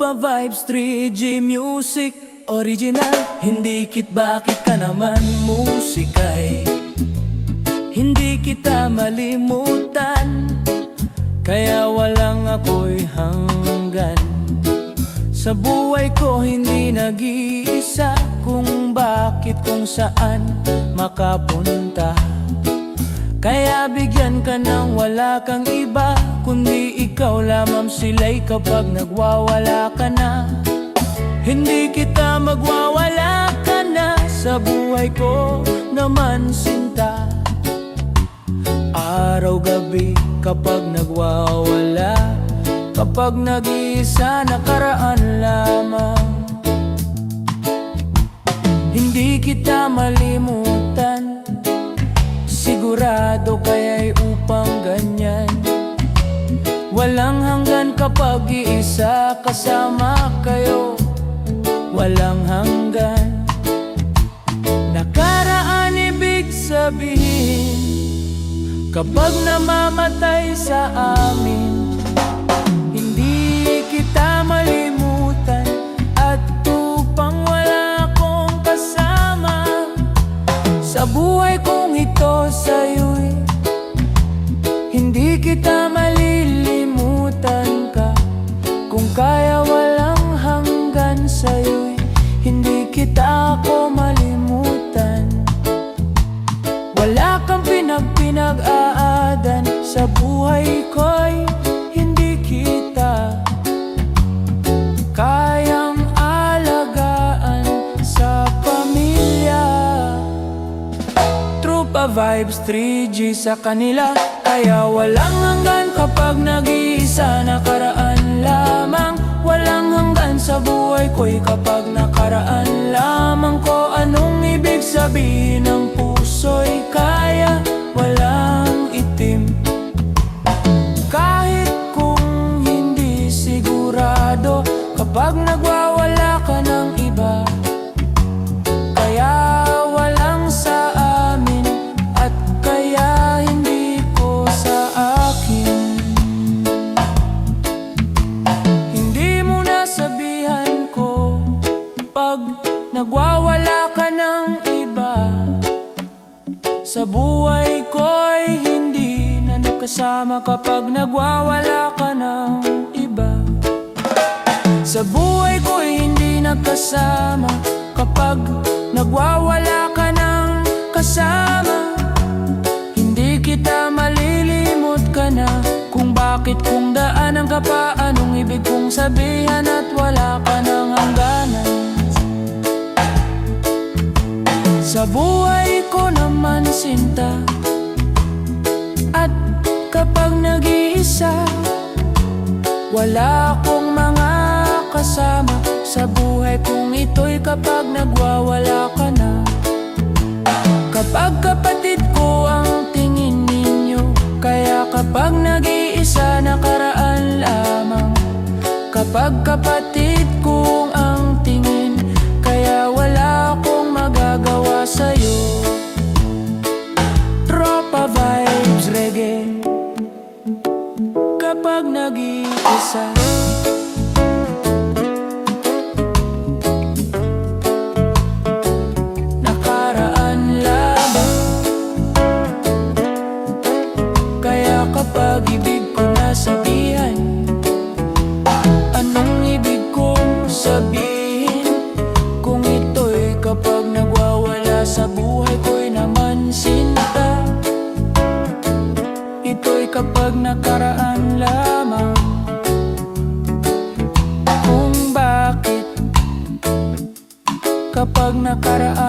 Tropa Vibes 3G Music Original. Hindi bakit ka naman musikay, hindi kita malimutan, kaya walang ako'y hanggan. Sa buhay ko hindi nag-iisa, kung bakit kung saan makapunta. Kaya bigyan ka ng wala kang iba, kundi ikaw lamang sila'y kapag nagwawala ka na. Hindi kita magwawala ka na, sa buhay ko naman sinta. Araw-gabi kapag nagwawala, kapag nag-iisa nakaraan lamang. Hindi kita malimutan, sigurado kaya'y upang ganyan. Walang hanggan kapag iisa kasama kayo, walang hanggan. Nakaraan ibig sabihin, kapag namamatay sa amin. Hindi kita malimutan, at upang wala akong kasama sa buhay kong ito sa'yo'y hindi kita malilimutan ka. Kung kaya walang hanggan sa'yo'y hindi kita ako malimutan. Wala kang pinag-aadan sa buhay ko'y hindi kita kayang alagaan sa pamilya. Tropa Vibes 3G sa kanila, kaya walang hanggan kapag nag-iisa nakaraan lamang. Walang hanggan sa buhay ko'y kapag nakaraan lamang ko. Anong ibig sabihin ng puso'y kaya walang itim? Kahit kung hindi sigurado, kapag nagwawala ka ng iba, kaya walang sa amin, at kaya hindi ko sa akin. Hindi mo nasabihan ko pag nagwawala ka ng iba. Sa buhay ko'y hindi na nakasama kapag nagwawala ka ng iba. Sa buhay ko'y hindi nakasama kapag nagwawala ka ng kasama. Hindi kita malilimot ka na, kung bakit kung daanan ka pa. Anong ibig kong sabihan at wala ka ng hangganan. Sa buhay ko naman sinta, at kapag nag-iisa, wala akong mga kasama sa buhay kong ito'y kapag nagwawala ka na. Kapag kapatid ko ang tingin ninyo, kaya kapag nag-iisa nakaraan lamang. Kapag kapatid ko ang tingin, kaya wala akong magagawa sa'yo. Tropa Vibes Reggae, kapag nag-iisa. Nakaraan lamang, kaya kapag ibig ko nasabihan, anong ibig kong sabihin? Kung ito'y kapag nagwawala sa buhay ko'y naman sinta. Ito'y kapag nakaraan lamang. Kung bakit kapag nakaraan